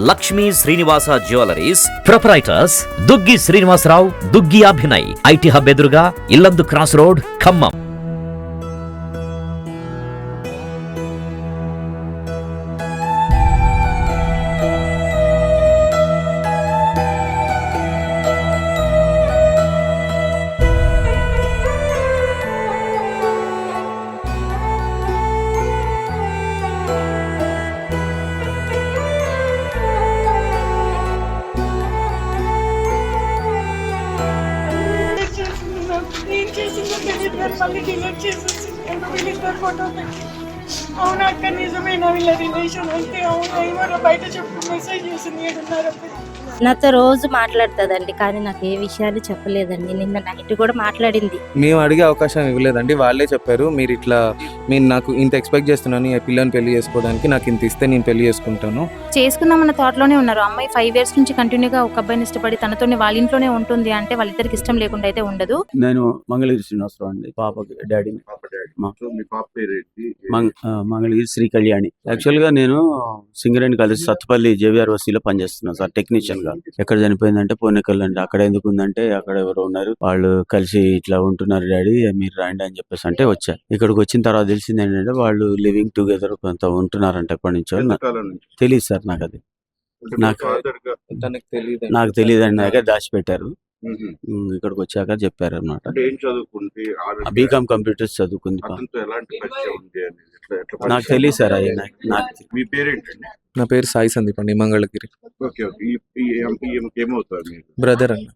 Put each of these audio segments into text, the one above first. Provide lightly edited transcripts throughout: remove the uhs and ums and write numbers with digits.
Lakshmi Srinivasa jewelleries proprietors Duggi Srinivasarao, Duggi Abhinay, IT hub ఎదురుగా Yellandu cross road, Khammam. మళ్ళీ delete చేసేసి వీళ్ళిద్దరు ఫోటో పెట్టి అవునా అక్క నిజమేనా వీళ్ళ రిలేషన్ అంటే అవునా ఏమన్నా బయట చెప్పు మెసేజ్ చేసింది 7:30. నాతో రోజు మాట్లాడుతుందండి, కానీ నాకు ఏ విషయాలు చెప్పలేదండి. నిన్న నైట్ కూడా మాట్లాడింది. మేము అడిగే అవకాశం ఇవ్వలేదండి, వాళ్ళే చెప్పారు మీరు ఇట్లా మీరు నాకు ఇంత ఎక్స్పెక్ట్ చేస్తున్నాను ఈ పిల్లని పెళ్లి చేసుకోవడానికి, నాకు ఇంత ఇస్తే నేను పెళ్లి చేసుకుంటాను. చేసుకుందామన్న థాట్లోనే ఉన్నారు. అమ్మాయి 5 years నుంచి కంటిన్యూగా ఒక అబ్బాయిని ఇష్టపడి తనతోనే వాళ్ళ ఇంట్లోనే ఉంటుంది అంటే వాళ్ళిద్దరికి ఇష్టం లేకుండా అయితే ఉండదు. నేను మంగళగిరి శ్రీనివాసరావు అండి, పాపకి డాడీని. మంగళగిరి శ్రీ కళ్యాణి. యాక్చువల్ గా నేను సింగరేణి కాలేజ్ సత్తుపల్లి జేవిఆర్ వసీలో పనిచేస్తున్నాను సార్, టెక్నీషియన్ గా. ఎక్కడ చనిపోయిందంటే పోనెకల్ అండి. అక్కడ ఎందుకు ఉందంటే అక్కడ ఎవరో ఉన్నారు, వాళ్ళు కలిసి ఇట్లా ఉంటున్నారు డాడీ మీరు రండి అని చెప్పేసి అంటే వచ్చారు. ఇక్కడికి వచ్చిన తర్వాత తెలిసింది ఏంటంటే వాళ్ళు లివింగ్ టుగెదర్ కొంత ఉంటున్నారంట. ఎప్పటి నుంచో తెలియదు సార్ నాకు, అది నాకు తెలియదు అండి. నా దగ్గర దాచిపెట్టారు. ఇక్కడికి వచ్చాక చెప్పారు అనమాట. బీకామ్ కంప్యూటర్స్ చదువుకుంది. నాకు తెలియదు సార్ అది. నా పేరు సాయి సందీప్ అండి, మంగళగిరి. బ్రదర్ అన్న,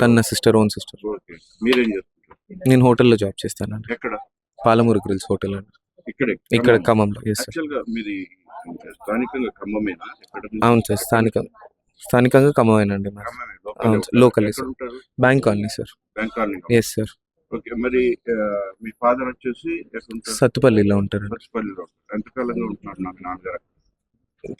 తన సిస్టర్, ఓన్ సిస్టర్. నేను హోటల్లో జాబ్ చేస్తానండి. పాలమూరు గ్రిల్స్ హోటల్ అండి, ఇక్కడ ఖమ్మంలో. అవును సార్, స్థానికంగా ఖమ్మమేనండి. అవును sir, local sir. Bank colony sir. Yes sir. మరి మీ ఫాదర్ వచ్చేసి సత్తుపల్లిలో ఉంటారు.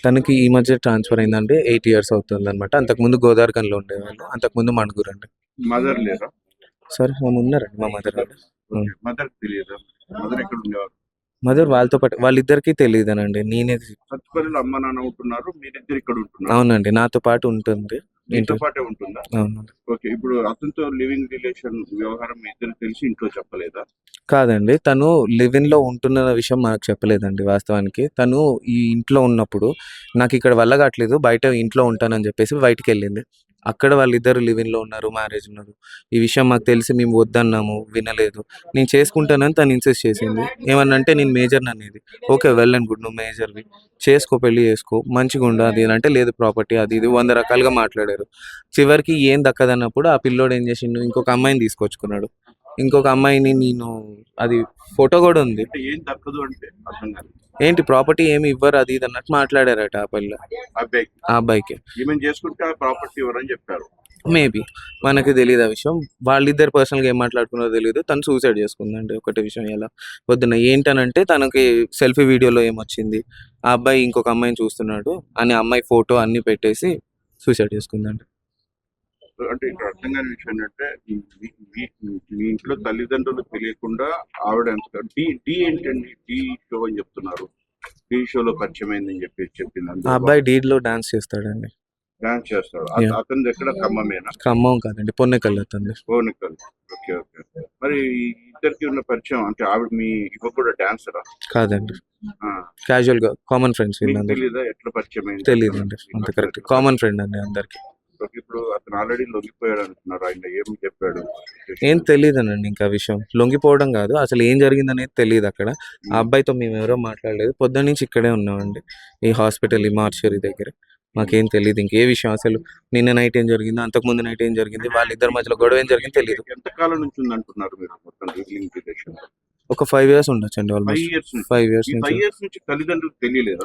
తనకి ఈ మధ్య ట్రాన్స్ఫర్ అయిందంటే 8 years అవుతుంది అనమాట. అంతకుముందు గోదావరిఖన్లో ఉండేవాళ్ళు, అంతకుముందు మణుగూరు అండి. మదర్ లేరా సార్? ఉన్నారండి మా మదర్. మదర్ తెలియదా? మదర్ ఎక్కడ ఉండేవారు? మదర్ వాళ్ళతో పాటు, వాళ్ళిద్దరికి తెలియదనండి. నేనే సత్తుపల్లిలో అమ్మ నాన్న ఉంటున్నారు, మీరిద్దరు ఇక్కడ ఉంటున్నారు. అవునండి, నాతో పాటు ఉంటుంది. ఇంట్లో పాటే ఉంటుందా? అవునండి. ఓకే, ఇప్పుడు అతనితో లివింగ్ రిలేషన్ వ్యవహారం మీ ఇద్దరు తెలిసి ఇంట్లో చెప్పలేదా? కాదండి, తను లివింగ్ లో ఉంటున్న విషయం మనకు చెప్పలేదండి. వాస్తవానికి తను ఈ ఇంట్లో ఉన్నప్పుడు నాకు ఇక్కడ వల్ల కావట్లేదు, బయట ఇంట్లో ఉంటానని చెప్పేసి బయటికి వెళ్ళింది. అక్కడ వాళ్ళిద్దరు లివింగ్ లో ఉన్నారు, మ్యారేజ్ ఉన్నారు. ఈ విషయం మాకు తెలిసి మేము వద్దన్నాము, వినలేదు. నేను చేసుకుంటానని తను ఇన్సిస్ట్ చేసింది. ఏమన్నంటే నేను మేజర్ అనేది. ఓకే, వెల్ అండ్ గుడ్, నువ్వు మేజర్వి, చేసుకో, పెళ్లి చేసుకో, మంచిగా ఉండు అది అంటే లేదు, ప్రాపర్టీ అది ఇది 100 రకాలుగా మాట్లాడారు. చివరికి ఏం దక్కదన్నప్పుడు ఆ పిల్లోడు ఏం చేసిండు, ఇంకొక అమ్మాయిని తీసుకొచ్చుకున్నాడు. ఇంకొక అమ్మాయిని నేను, అది ఫోటో కూడా ఉంది. ఏం దక్కదు అంటే అర్థం కాదు. ఏంటి ప్రాపర్టీ ఏమి ఇవ్వరు అది ఇది అన్నట్టు మాట్లాడారట ఆ పిల్ల, ఆ అబ్బాయికి. ఏమేమి చేసుకుంటే ప్రాపర్టీ ఇవ్వరని చెప్పారు. మేబీ మనకి తెలియదు ఆ విషయం. వాళ్ళిద్దరు పర్సనల్గా ఏం మాట్లాడుకున్నారో తెలియదు. తను సూసైడ్ చేసుకుందండి ఒకటి విషయం. ఎలా పొద్దున్న ఏంటనంటే తనకి సెల్ఫీ వీడియోలో ఏమొచ్చింది, ఆ అబ్బాయి ఇంకొక అమ్మాయిని చూస్తున్నాడు అని అమ్మాయి ఫోటో అన్ని పెట్టేసి సూసైడ్ చేసుకుందండి. అంటే ఇక్కడ అర్థం కాని విషయం ఏంటంటే మీ ఇంట్లో తల్లిదండ్రులు తెలియకుండా ఆవిడ డి ఏంటండి, డి షో అని చెప్తున్నారు. డి షోలో పరిచయం అయిందని చెప్పింది. ఆ అబ్బాయి డీడ్ లో డాన్స్ చేస్తాడండి. డాన్స్ చేస్తాడు. అతను ఎక్కడ? ఖమ్మమేనా? ఖమ్మం కాదండి, పొన్నెకల్ అతను. పోనకల్. Okay okay. మరి ఇద్దరికి ఉన్న పరిచయం అంటే ఆవిడ మీ ఇవ్వ కూడా డాన్సరా? కాదండి, క్యాజువల్ గా కామన్ ఫ్రెండ్స్. తెలీదా ఎట్లా పరిచయం అయింది? తెలియదు అండి, అంత కరెక్ట్. కామన్ ఫ్రెండ్ అండి అందరికి. ఇప్పుడు అతను ఆల్రెడీ లొంగిపోయాడు అంటున్నారు. ఆయన ఏం చెప్పాడు? ఏం తెలియదనండి ఇంకా విషయం. లొంగిపోవడం కాదు, అసలు ఏం జరిగిందనేది తెలియదు. అక్కడ ఆ అబ్బాయితో మేము ఎవరో మాట్లాడలేదు. పొద్దున్న నుంచి ఇక్కడే ఉన్నామండి, ఈ హాస్పిటల్, ఈ మార్చరీ దగ్గర. మాకేం తెలియదు ఇంకే విషయం. అసలు నిన్న నైట్ ఏం జరిగింది, అంతకుముందు నైట్ ఏం జరిగింది, వాళ్ళిద్దరి మధ్యలో గొడవ ఏం జరిగింది తెలియదు. ఎంతకాలం నుంచి ఉంది అంటున్నారు మీరు మొత్తం లివింగ్ రిలేషన్? ఒక 5 years ఉండొచ్చు అండి, ఆల్మోస్ట్ 5 years నుంచి. తల్లిదండ్రులకు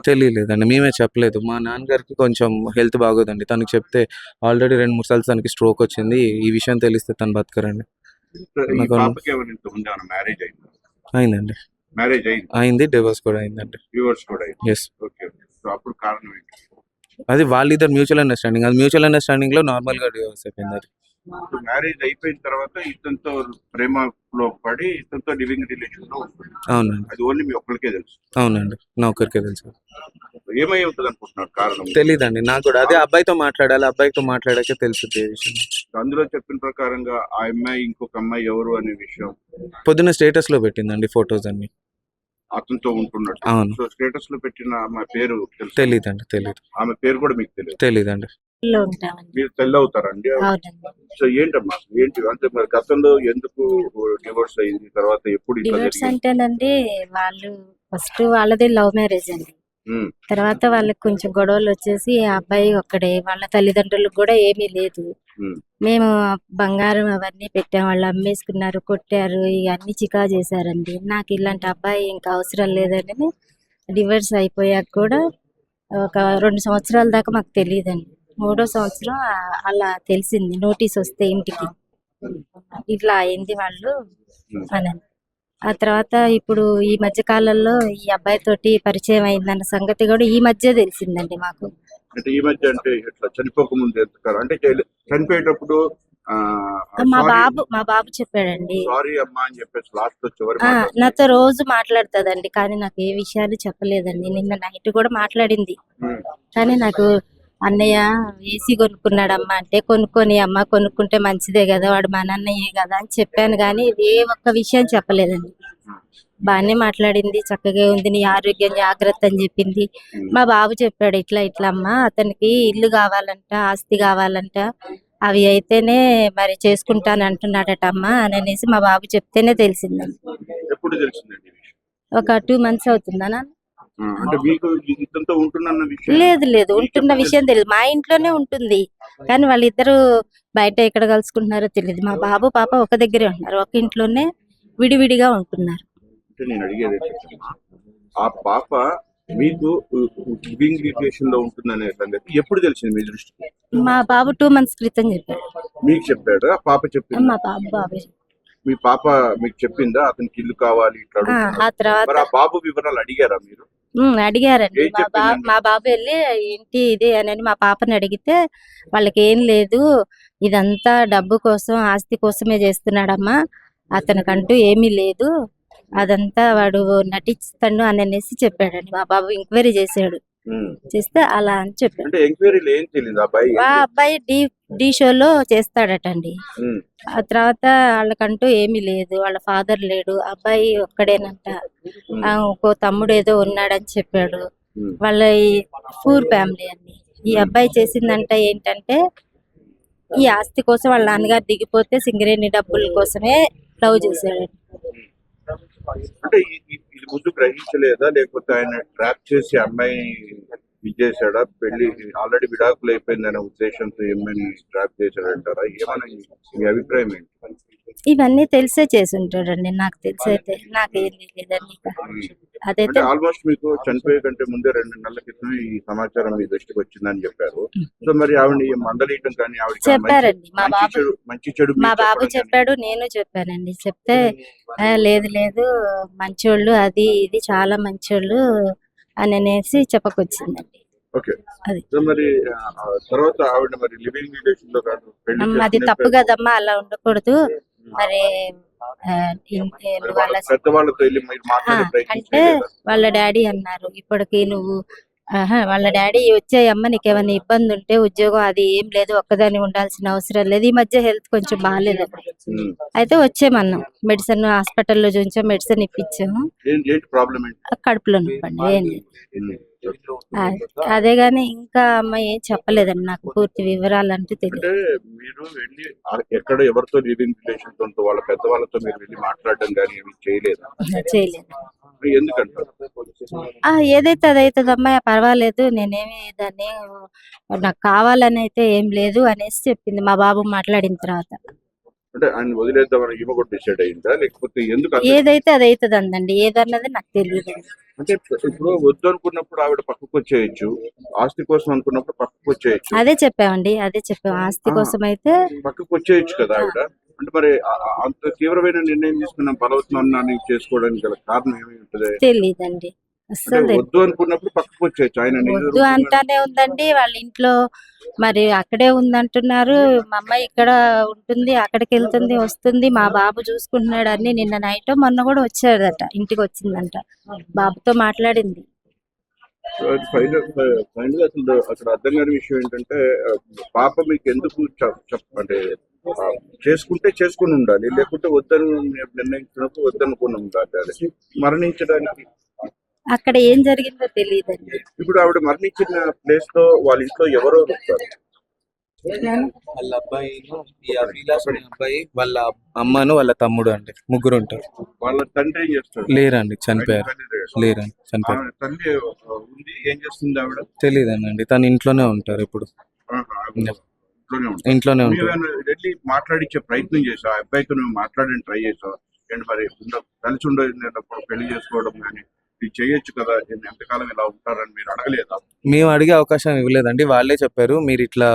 తెలియలేదండి, మేమే చెప్పలేదు. మా నాన్నగారికి కొంచెం హెల్త్ బాగోదండి. తనకి చెప్తే ఆల్రెడీ 2-3 సార్లు తనకి స్ట్రోక్ వచ్చింది. ఈ విషయం తెలిస్తే తను బతకరండి. అయిందండి, అయింది. డివోర్స్ కూడా అయిందండి. ఎస్. అప్పుడు కారణం ఏంటి? అది వాళ్ళిద్దరు మ్యూచువల్ అండర్స్టాండింగ్. అది మ్యూచువల్ అండర్స్టాండింగ్ లో నార్మల్ గా డివోర్స్ అయిపోయింది. అది మ్యారేజ్ అయిపోయిన తర్వాత ఇతనితో ప్రేమలో పడి ఇతనితో లివింగ్ రిలేషన్ లో ఉంటుంది. అవునండి, అది ఓన్లీ మీ ఒక్కరికే తెలుసు. అవునండి, నా ఒక్కరికే తెలుసు. ఏమై ఉంటుంది అనుకుంటున్నారు కారణం? తెలీదండి నాకు కూడా. అదే అబ్బాయితో మాట్లాడాలి, అబ్బాయితో మాట్లాడాకే తెలుస్తుంది ఈ విషయం. అందులో చెప్పిన ప్రకారంగా ఆ అమ్మాయి ఇంకొక అమ్మాయి ఎవరు అనే విషయం పొద్దున్న స్టేటస్ లో పెట్టిందండి ఫొటోస్ అన్ని. అతనితో ఉంటున్నట్టు. అవును. సో స్టేటస్ లో పెట్టిన ఆమె పేరు తెలుసు? తెలీదండి, తెలీదు. ఆమె పేరు కూడా మీకు తెలియదు? తెలీదండి. లో ఉంటామండి. మీరు తెల్లవుతారండి? అవునండి. సో ఏంటమ్మా ఏంటి అంటే మరి గతంలో ఎందుకు డివోర్స్ అయింది, తర్వాత ఎప్పుడు ఇట్లా డివోర్స్ జరిగింది? అంటేనండి వాళ్ళు ఫస్ట్ వాళ్ళది లవ్ మ్యారేజ్ అండి. ఉమ్, తర్వాత వాళ్ళకి కొంచెం గొడవలు వచ్చేసి ఆ అబ్బాయి ఒక్కడే, వాళ్ళ తల్లిదండ్రులకు కూడా ఏమీ లేదు. ఉమ్, మేము బంగారం అవన్నీ పెట్టాం, వాళ్ళు అమ్మేసుకున్నారు, కొట్టారు, ఇవన్నీ చికా చేశారండి. నాకు ఇలాంటి అబ్బాయి ఇంకా అవసరం లేదని డివోర్స్ అయిపోయాక కూడా ఒక 2 సంవత్సరాల దాకా మాకు తెలియదండి. 3వ సంవత్సరం అలా తెలిసింది, నోటీస్ వస్తే ఇంటికి ఇట్లా అయింది వాళ్ళు అని. ఆ తర్వాత ఇప్పుడు ఈ మధ్య కాలంలో ఈ అబ్బాయి తోటి పరిచయం అయిందన్న సంగతి కూడా ఈ మధ్య తెలిసిందండి మాకు. అంటే ఈ మధ్య అంటే ఇట్లా చనిపోకముందు ఎంతకాలం అంటే చనిపోయేటప్పుడు మా బాబు చెప్పాడండి. సారీ అమ్మా అని చెప్పేసి లాస్ట్ లో చివరి ఆ, మాట. నాతో రోజు మాట్లాడుతుందండి, కానీ నాకు ఏ విషయాలు చెప్పలేదండి. నిన్న నైట్ కూడా మాట్లాడింది, ఉమ్, కానీ నాకు అన్నయ్య ఏసీ కొనుక్కున్నాడమ్మా అంటే, కొనుక్కొని అమ్మ, కొనుక్కుంటే మంచిదే కదా, వాడు మా అన్నయ్యే కదా అని చెప్పాను, కానీ ఏ ఒక్క విషయం చెప్పలేదండి. బాగానే మాట్లాడింది, చక్కగా ఉంది, నీ ఆరోగ్యం జాగ్రత్త అని చెప్పింది. మా బాబు చెప్పాడు, ఇట్లా ఇట్లా అమ్మా అతనికి ఇల్లు కావాలంట, ఆస్తి కావాలంట, అవి అయితేనే మరి చేసుకుంటాను అంటున్నాడట అమ్మా అని అనేసి మా బాబు చెప్తేనే తెలిసిందండి. ఎప్పుడు తెలిసిందండి ఈ విషయం? ఒక 2 months అవుతుందనా? అంటే మీకు ఇతనితో ఉంటున్న విషయం? లేదు లేదు, మీకు ఉంటున్న ఎప్పుడు విషయం తెలియదు. మా ఇంట్లోనే ఉంటుంది, కానీ వాళ్ళిద్దరు బయట ఎక్కడ కలుసుకుంటున్నారో తెలియదు. మా బాబు పాప ఒక దగ్గరే ఉంటున్నారు, ఒక ఇంట్లోనే విడివిడిగా ఉంటున్నారు. అంటే నేను అడిగేది ఏంటంటే, ఆ పాప మీకు లివింగ్ రిలేషన్ లో ఉంటుందనే సంగతి ఎప్పుడు తెలిసింది మీ దృష్టికి? మా బాబు 2 months క్రితం చెప్పాడు. మీకు చెప్పాడు? ఆ పాప చెప్పింది? మా బాబు మీ పాప మీకు చెప్పిందా అతనికి ఇల్లు కావాలి ఇట్లా అడుగుతున్నాడు? ఆ తర్వాత మరి ఆ బాబు వివరాలు అడిగారా మీరు? అడిగారండి. ఏం చెప్పిందండి? మా బాబు వెళ్ళి ఏంటి ఇది అని మా పాపని అడిగితే, వాళ్ళకి ఏం లేదు, ఇదంతా డబ్బు కోసం, ఆస్తి కోసమే చేస్తున్నాడమ్మా, అతనికంటూ ఏమీ లేదు, అదంతా వాడు నటిస్తాడు అని అనేసి చెప్పాడండి. మా బాబు ఎంక్వైరీ చేశాడు, ఉమ్. చేస్తే అలా అని చెప్పాడు. అంటే ఎంక్వైరీలు ఏం తెలియదు అబ్బాయి? ఆ అబ్బాయి డి షోలో చేస్తాడటండి. ఉమ్, ఆ తర్వాత వాళ్ళకంటూ ఏమీ లేదు, వాళ్ళ ఫాదర్ లేడు, అబ్బాయి ఒక్కడేనంట, ఇంకో తమ్ముడు ఏదో ఉన్నాడని చెప్పాడు. ఉమ్. వాళ్ళ పూర్ ఫ్యామిలీ అండి. ఈ అబ్బాయి చేసిందంట ఏంటంటే, ఈ ఆస్తి కోసం వాళ్ళ నాన్నగారు దిగిపోతే సింగరేణి డబ్బుల కోసమే లవ్ చేశాడు. అంటే ఇది ముందు గ్రహించలేదా, లేకపోతే ఆయన ట్రాప్ చేసి అమ్మాయి ఇచ్చేసాడా? పెళ్లి ఆల్రెడీ విడాకులు అయిపోయిందనే ఉద్దేశంతో ఏమైనా ట్రాప్ చేశాడంటారా? ఏమన్నా మీ అభిప్రాయం ఏంటి? ఇవన్నీ తెలిసే చేసి ఉంటాడండి, నాకు తెలిసి అయితే. నాకేం తెలియదండి. అదైతే అంటే ఆల్మోస్ట్ మీకు చనిపోయే కంటే ముందే 2 నెలల క్రితం ఈ సమాచారం మీ దృష్టికి వచ్చిందని చెప్పారు. సో మరి ఆవిడ మందలియటం కానీ ఆవిడ చెప్పారండి. మంచి చెడు మా మీరు బాబు చెప్పడం చెప్పాడు, నేను చెప్పానండి. చెప్తే లేదు లేదు, మంచోళ్ళు, అది ఇది చాలా మంచోళ్ళు అని అనేసి చెప్పకొచ్చిందండి. ఓకే. అది. సో మరి తర్వాత ఆవిడ మరి లివింగ్ రిలేషన్ లో కాదు పెళ్లి అది తప్పు కదమ్మా, అలా ఉండకూడదు. మరి వాళ్ళ పెద్దవాళ్ళతో వెళ్ళి మీరు మాట్లాడే ప్రయత్నం అంటే వాళ్ళ డాడీ అన్నారు, ఇప్పటికి నువ్వు వాళ్ళ డాడీ వచ్చాయమ్మ, నీకేమైనా ఇబ్బంది ఉంటే ఉద్యోగం అది ఏం లేదు, ఒక్కదాన్ని ఉండాల్సిన అవసరం లేదు, ఈ మధ్య హెల్త్ కొంచెం బాగాలేదు, అయితే వచ్చేమన్నాం, మెడిసిన్ హాస్పిటల్లో చూపించాం, మెడిసిన్ ఇప్పించాము. ఏంటి ప్రాబ్లం ఏంటి? కడుపులో నొప్పండి, ఏం లేదు. అదే గాని ఇంకా అమ్మాయి ఏం చెప్పలేదండి నాకు పూర్తి వివరాలు అంటూ తెలియదు. అంటే మీరు వెళ్ళి ఎక్కడ ఎవరితో లివింగ్ రిలేషన్ తో వాళ్ళ పెద్దవాళ్ళతో మీరు వెళ్ళి మాట్లాడడం కానీ ఏమి చేయలేదా? చేయలేదు. ఎందుకంటారు? ఏదైతే అదైతుంది అమ్మాయి, పర్వాలేదు, నేనేమి దాన్ని నాకు కావాలని అయితే ఏం లేదు అనేసి చెప్పింది మా బాబు మాట్లాడిన తర్వాత. అంటే ఆయన వదిలేద్దామని ఈమె కూడా డిసైడ్ అయిందా, లేకపోతే ఎందుకు? ఏదైతే అదైతుంది అందండి, ఏదన్నది నాకు తెలియదు. అంటే ఇప్పుడు వద్దు అనుకున్నప్పుడు ఆవిడ పక్కకు వచ్చేయచ్చు, ఆస్తి కోసం అనుకున్నప్పుడు పక్కకు వచ్చేయచ్చు. అదే చెప్పామండి, అదే చెప్పాము, ఆస్తి కోసం అయితే పక్కకు వచ్చేయచ్చు కదా ఆవిడ. అంటే మరి అంత తీవ్రమైన నిర్ణయం తీసుకున్న బలవత్నాన్ని చేసుకోవడానికి గల కారణం ఏమి ఉంటుంది? తెలియదండి, అసలు వద్దు అనుకున్నప్పుడు పక్కకు వచ్చేయచ్చు. ఆయన వద్దు అంటానే ఉందండి, వాళ్ళ ఇంట్లో మరి అక్కడే ఉందంటున్నారు, మా అమ్మాయి ఇక్కడ ఉంటుంది, అక్కడికి వెళ్తుంది వస్తుంది, మా బాబు చూసుకుంటున్నాడు అని. నిన్న నైట్ మొన్న కూడా వచ్చాడట, ఇంటికి వచ్చిందంట, బాబుతో మాట్లాడింది. ఫైనల్ గా అసలు అక్కడ అర్థం కాని విషయం ఏంటంటే పాప మీకు ఎందుకు అంటే చేసుకుంటే చేసుకుని ఉండాలి, లేకుంటే వద్దని నిర్ణయించినప్పుడు వద్దనుకుని ఉండాలి. అది మరణించడానికి అక్కడ ఏం జరిగిందో తెలియదండి. ఇప్పుడు ఆవిడ మరణించిన ప్లేస్ లో వాళ్ళ ఇంట్లో ఎవరో ఉంటారు. వాళ్ళ అబ్బాయి, ఈ అభిలాష్ అనే అబ్బాయి, వాళ్ళ అమ్మను వాళ్ళ తమ్ముడు అండి, ముగ్గురు ఉంటారు. వాళ్ళ తండ్రి ఏం చేస్తారు? లేరండి, చనిపోయారు. లేరండి, చనిపోయారు. ఆవిడ తల్లి ఉంది, ఏం చేస్తుంది ఆవిడ? తెలియదండి, తను ఇంట్లోనే ఉంటారు ఇప్పుడు. ఇంట్లోనే ఉంటారు. వెళ్ళి మాట్లాడించే ప్రయత్నం చేసావు? ఆ అబ్బాయితో నువ్వు మాట్లాడని ట్రై చేసావు? ఏంటి మరి కలిసి ఉండేటప్పుడు పెళ్లి చేసుకోవడం కానీ ఇది చేయొచ్చు కదా, ఎంతకాలం ఇలా ఉంటారని మీరు అడగలేదా? మేము అడిగే అవకాశం ఇవ్వలేదండి, వాళ్ళే చెప్పారు మీరు ఇట్లా,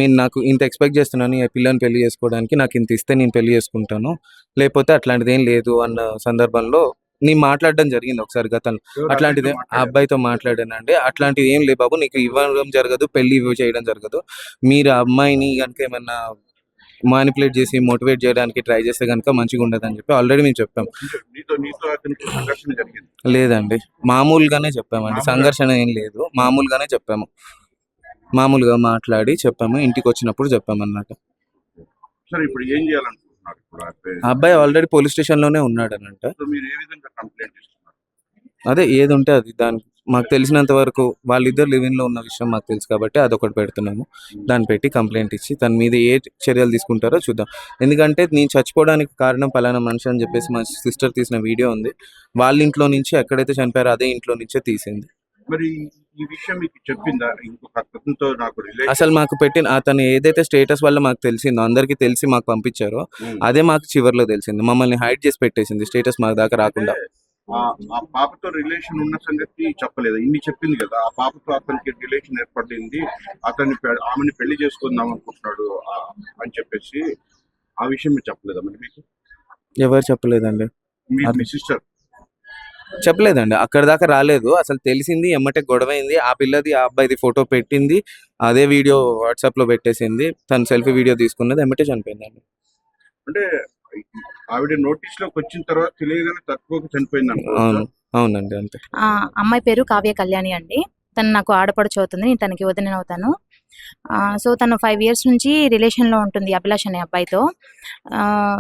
నేను నాకు ఇంత ఎక్స్పెక్ట్ చేస్తున్నాను ఈ పిల్లని పెళ్లి చేసుకోవడానికి, నాకు ఇంత ఇస్తే నేను పెళ్లి చేసుకుంటాను, లేకపోతే అట్లాంటిది ఏం లేదు అన్న సందర్భంలో నేను మాట్లాడడం జరిగింది ఒకసారి గతంలో. అట్లాంటిది ఆ అబ్బాయితో మాట్లాడానండి, అట్లాంటిది ఏం లేదు బాబు, నీకు ఇవ్వడం జరగదు, పెళ్లి చేయడం జరగదు, మీరు ఆ అమ్మాయిని కనుక ఏమన్నా మానిపులేట్ చేసి మోటివేట్ చేయడానికి ట్రై చేస్తే కనుక మంచిగా ఉండదని చెప్పి ఆల్రెడీ మేము చెప్పాం. లేదండి, మామూలుగానే చెప్పామండి, సంఘర్షణ ఏం లేదు, మామూలుగానే చెప్పాము, మామూలుగా మాట్లాడి చెప్పాము, ఇంటికి వచ్చినప్పుడు చెప్పామన్నమాట. సరే, ఇప్పుడు ఏం చేయాలనుకుంటున్నారు? ఆ అబ్బాయి ఆల్రెడీ పోలీస్ స్టేషన్ లోనే ఉన్నాడనంట. మీరు ఏ విధంగా కంప్లైంట్ ఇస్తున్నారు? అదే ఏది ఉంటే అది, దానికి మాకు తెలిసినంత వరకు వాళ్ళిద్దరు లివింగ్ లో ఉన్న విషయం మాకు తెలుసు కాబట్టి అదొకటి పెడుతున్నాము, దాన్ని పెట్టి కంప్లైంట్ ఇచ్చి తన మీద ఏ చర్యలు తీసుకుంటారో చూద్దాం. ఎందుకంటే నేను చచ్చిపోవడానికి కారణం పలానా మనిషి అని చెప్పేసి మా సిస్టర్ తీసిన వీడియో ఉంది, వాళ్ళ ఇంట్లో నుంచి ఎక్కడైతే చనిపోయారో అదే ఇంట్లో నుంచే తీసింది. మరి ఈ విషయం మీకు చెప్పిందా? ఇంకొక అతనితో నాకు అసలు మాకు పెట్టిన అతను ఏదైతే స్టేటస్ వల్ల మాకు తెలిసిందో, అందరికి తెలిసి మాకు పంపించారో అదే మాకు చివరిలో తెలిసింది, మమ్మల్ని హైడ్ చేసి పెట్టేసింది స్టేటస్ మాకు దాకా రాకుండా. ఆ పాపతో రిలేషన్ ఉన్న సంగతి చెప్పలేదు, ఇన్ని చెప్పింది కదా. ఆ పాపతో అతనికి రిలేషన్ ఏర్పడింది, ఆమెని పెళ్లి చేసుకుందాం అనుకుంటున్నాడు అని చెప్పేసి ఆ విషయం మీరు చెప్పలేదా? మరి మీకు ఎవరు చెప్పలేదండి, మీ సిస్టర్ చెప్పలేదండి, అక్కడ దాకా రాలేదు. అసలు తెలిసింది ఎమ్మటే గొడవైంది, ఆ పిల్లది ఆ అబ్బాయిది ఫోటో పెట్టింది, అదే వీడియో వాట్సాప్ లో పెట్టేసింది, తను సెల్ఫీ వీడియో తీసుకున్నది, ఎమ్మటే చనిపోయిందండి. అంటే ఆవిడ నోటీస్ లోకి వచ్చిన తర్వాత తెలియగానే తక్కువ చనిపోయింది. అవును, అవునండి, అంతే. అమ్మాయి పేరు కావ్య కళ్యాణి అండి. తను నాకు ఆడపడుచు అవుతుంది, నేను తనకి వదిన అవుతాను. సో తను 5 years నుంచి రిలేషన్లో ఉంటుంది అభిలాష్ అనే అబ్బాయితో.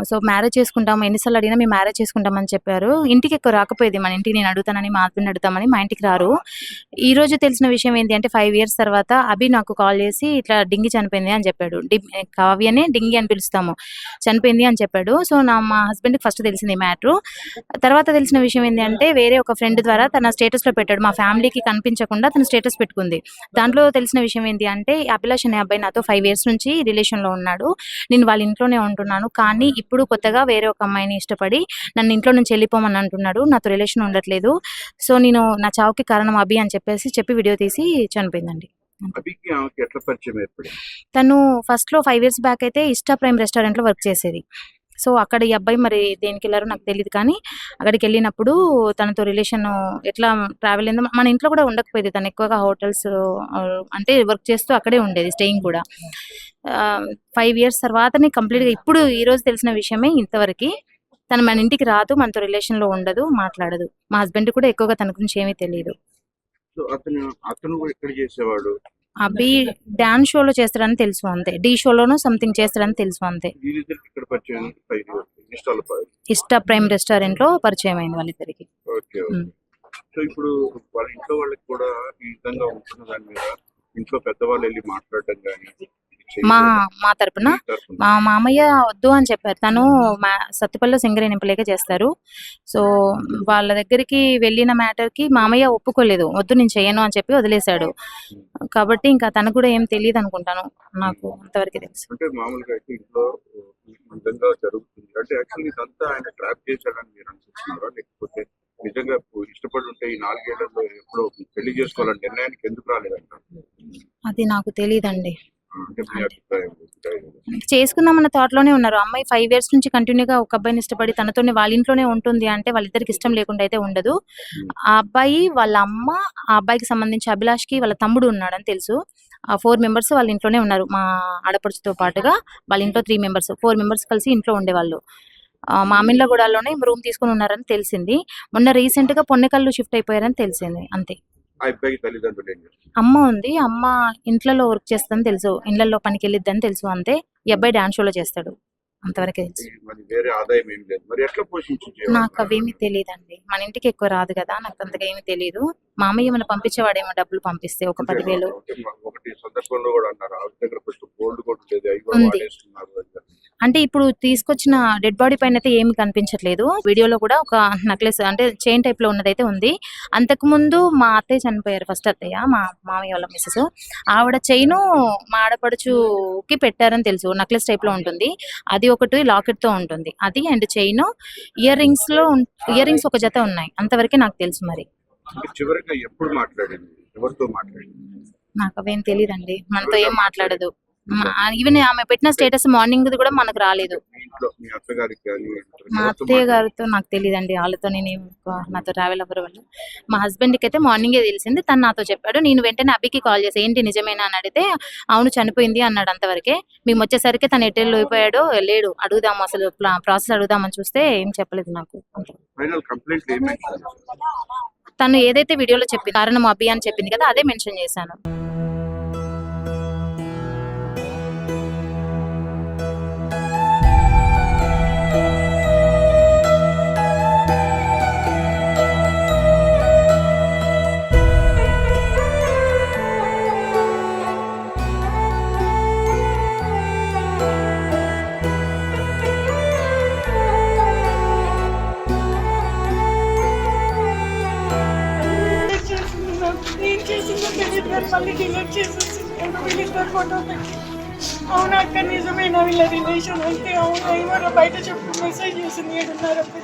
సో మ్యారేజ్ చేసుకుంటాము, ఎన్నిసార్లు అడిగినా మేము మ్యారేజ్ చేసుకుంటామని చెప్పారు. ఇంటికి ఎక్కువ రాకపోయేది, మన ఇంటికి నేను అడుగుతానని, మా హస్బెండ్ అడుగుతామని మా ఇంటికి రారు. ఈ రోజు తెలిసిన విషయం ఏంటి అంటే 5 years తర్వాత అభి నాకు కాల్ చేసి ఇట్లా డింగి చనిపోయింది అని చెప్పాడు. కావ్యనే డింగి అని పిలుస్తాము, చనిపోయింది అని చెప్పాడు. సో మా హస్బెండ్కి ఫస్ట్ తెలిసింది మ్యాటర్. తర్వాత తెలిసిన విషయం ఏంటి అంటే వేరే ఒక ఫ్రెండ్ ద్వారా తన స్టేటస్లో పెట్టాడు, మా ఫ్యామిలీకి కనిపించకుండా తన స్టేటస్ పెట్టుకుంది. దాంట్లో తెలిసిన విషయం ఏంటి అంటే అభిలాష్ అనే అబ్బాయి నాతో 5 years నుంచి రిలేషన్లో ఉన్నాడు, నేను వాళ్ళ ఇంట్లోనే ఉంటున్నాను, కానీ ఇప్పుడు కొత్తగా వేరే ఒక అమ్మాయిని ఇష్టపడి నన్ను ఇంట్లో నుంచి వెళ్ళిపోమని అంటున్నాడు, నాతో రిలేషన్ ఉండట్లేదు, సో నేను నా చావుకి కారణం అభి అని చెప్పి వీడియో తీసి చనిపోయిందండి. తను ఫస్ట్ లో 5 years బ్యాక్ అయితే ఇష్టా ప్రైమ్ రెస్టారెంట్ లో వర్క్ చేసేది. సో అక్కడ ఈ అబ్బాయి మరి దేనికి వెళ్ళారో నాకు తెలియదు, కానీ అక్కడికి వెళ్ళినప్పుడు తనతో రిలేషన్ ఎట్లా ట్రావెల్ అయిందో, మన ఇంట్లో కూడా ఉండకపోయేది, తను ఎక్కువగా హోటల్స్ అంటే వర్క్ చేస్తూ అక్కడే ఉండేది, స్టేయింగ్ కూడా. 5 years తర్వాతనే కంప్లీట్గా ఇప్పుడు ఈ రోజు తెలిసిన విషయమే ఇంతవరకు. తను మన ఇంటికి రాదు, మనతో రిలేషన్లో ఉండదు, మాట్లాడదు. మా హస్బెండ్ కూడా ఎక్కువగా తన గురించి ఏమీ తెలియదు. అభి డాన్స్ షోలో చేస్తాడని తెలుసు అంతే, డి షోలోనూ సంథింగ్ చేస్తాడని తెలుసు అంతే. ఇష్టా ప్రైమ్ రెస్టారెంట్ లో పరిచయం అయింది వాళ్ళిద్దరికి. ఇప్పుడు వాళ్ళ ఇంట్లో వాళ్ళకి కూడా ఈ విధంగా ఉంటున్న దాని మీద ఇంట్లో పెద్దవాళ్ళు వెళ్ళి మాట్లాడడం కానీ మా తరపున మా మామయ్య వద్దు అని చెప్పారు. తను సత్తుపల్లిలో సింగరేణింపలేక చేస్తారు. సో వాళ్ళ దగ్గరికి వెళ్ళిన మ్యాటర్కి మామయ్య ఒప్పుకోలేదు, వద్దు నేను చేయను అని చెప్పి వదిలేశాడు. కాబట్టి ఇంకా తనకు కూడా ఏం తెలియదు అనుకుంటాను, నాకు అంతవరకు తెలుసు. అంటే మామూలుగా అయితే ఇంట్లో విధంగా జరుగుతుంది అంటే యాక్చువల్లీ ఇదంతా ఆయన ట్రాప్ చేశాడని మీరు అనుకుంటున్నారా, లేకపోతే నిజంగా ఇష్టపడి ఉంటే ఈ 4 ఏళ్లలో ఎప్పుడో పెళ్లి చేసుకోవాలని నిర్ణయానికి ఎందుకు రాలేదంటారు? అది నాకు తెలియదండి. చేసుకుందామన్న థాట్లోనే ఉన్నారు. అమ్మాయి 5 years నుంచి కంటిన్యూగా ఒక అబ్బాయిని ఇష్టపడి తనతోనే వాళ్ళ ఇంట్లోనే ఉంటుంది అంటే వాళ్ళిద్దరికి ఇష్టం లేకుండా అయితే ఉండదు. ఆ అబ్బాయి వాళ్ళ అమ్మ, ఆ అబ్బాయికి సంబంధించి అభిలాష్కి వాళ్ళ తమ్ముడు ఉన్నాడని తెలుసు. ఆ 4 members వాళ్ళ ఇంట్లోనే ఉన్నారు. మా ఆడపడుచుతో పాటుగా వాళ్ళ ఇంట్లో 3 members, 4 members కలిసి ఇంట్లో ఉండేవాళ్ళు. మామిళ్ళగూడలోనే రూమ్ తీసుకుని ఉన్నారని తెలిసింది. మొన్న రీసెంట్గా పొన్నెకల్లు షిఫ్ట్ అయిపోయారని తెలిసింది అంతే. ఆ అబ్బాయి తల్లిదండ్రులు ఏం చేస్తారు? అమ్మ ఉంది. అమ్మ ఇంట్లలో వర్క్ చేస్తుందని తెలుసు. ఇళ్లలో పనికి వెళ్ళిద్దని తెలుసు అంతే. ఈ అబ్బాయి డాన్స్ షోలో చేస్తాడు అంతవరకే తెలుసు. మరి వేరే ఆదాయం ఏం లేదు. మరి ఎట్లా పోషించే నాకు అవేమీ తెలియదండి. మన ఇంటికి ఎక్కువ రాదు కదా, నాకు అంతగా ఏమీ తెలియదు. మామయ్య ఏమైనా పంపించేవాడేమో డబ్బులు పంపిస్తే ఒక 10,000 ఒకటి సందర్భంలో కూడా అన్నారు ఆవిడ దగ్గర కొంచెం గోల్డ్ కూడా లేదు, అవి కూడా ఉంది. వాడేస్తున్నారు అని చెప్పి. అంటే ఇప్పుడు తీసుకొచ్చిన డెడ్ బాడీ పైన అయితే ఏమి కనిపించట్లేదు. వీడియోలో కూడా ఒక నెక్లెస్ అంటే చైన్ టైప్ లో ఉన్నదైతే ఉంది. అంతకు ముందు మా అత్తయ్య చనిపోయారు, ఫస్ట్ అత్తయ్య మా మామయ్య వాళ్ళ మిస్సెస్. ఆవిడ చైను మా ఆడపడుచుకి పెట్టారని తెలుసు. నెక్లెస్ టైప్ లో ఉంటుంది, అది ఒకటి లాకెట్ తో ఉంటుంది అది, అండ్ చైన్, ఇయర్ రింగ్స్ ఒక జత ఉన్నాయి, అంతవరకే నాకు తెలుసు. మరి అంటే చివరిగా ఎప్పుడు మాట్లాడింది, ఎవరితో మాట్లాడింది? నాకు అవేం తెలియదండి, మనతో ఏం మాట్లాడదు. ఈవెన్ ఆమె పెట్టిన స్టేటస్ మార్నింగ్ కూడా మనకు రాలేదు. మీ ఇంట్లో మీ అత్తగారికి కానీ మా అత్తయ్య గారితో నాకు తెలియదండి, వాళ్ళతో నేను నాతో ట్రావెల్ అవ్వరు వాళ్ళు. మా హస్బెండ్కి అయితే మార్నింగే తెలిసింది, తను నాతో చెప్పాడు. నేను వెంటనే అబ్బికి కాల్ చేసి ఏంటి నిజమేనా అని అడిగితే అవును చనిపోయింది అన్నాడు. అంతవరకే. మేము వచ్చేసరికి తను ఎటెళ్ళు అయిపోయాడో లేడు, అడుగుదాము అసలు ప్రాసెస్ అడుగుదామని చూస్తే ఏం చెప్పలేదు నాకు. ఫైనల్ కంప్లైంట్ ఏం మెన్షన్ చేశారు? తను ఏదైతే వీడియోలో చెప్పింది కారణం అబ్బి అని చెప్పింది కదా, అదే మెన్షన్ చేశాను. నేను చేసిందో తెలియదు కానీ మళ్ళీ డిలీట్ చేసేసి వీళ్ళిద్దరు ఫోటో పెట్టి అవునా అక్క నిజమేనా వీళ్ళ రిలేషన్ అంటే అవునా ఏమన్నా బయట చెప్పు మెసేజ్ చేసింది 7:30.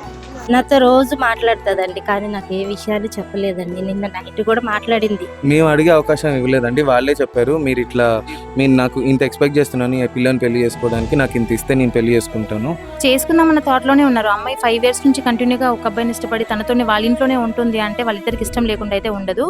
నాతో రోజు మాట్లాడుతుందండి, కానీ నాకు ఏ విషయాలు చెప్పలేదండి. నిన్న నైట్ కూడా మాట్లాడింది. మేము అడిగే అవకాశం ఇవ్వలేదండి, వాళ్ళే చెప్పారు మీరు నాకు ఇంత ఎక్స్పెక్ట్ చేస్తున్నాను ఈ పిల్లని పెళ్లి చేసుకోవడానికి, నాకు ఇంత ఇస్తే నేను పెళ్లి చేసుకుంటాను. చేసుకుందామన్న థాట్ లోనే ఉన్నారు. అమ్మాయి 5 years నుంచి కంటిన్యూగా ఒక అబ్బాయిని ఇష్టపడి తనతోనే వాళ్ళ ఇంట్లోనే ఉంటుంది అంటే వాళ్ళిద్దరికి ఇష్టం లేకుండా అయితే ఉండదు.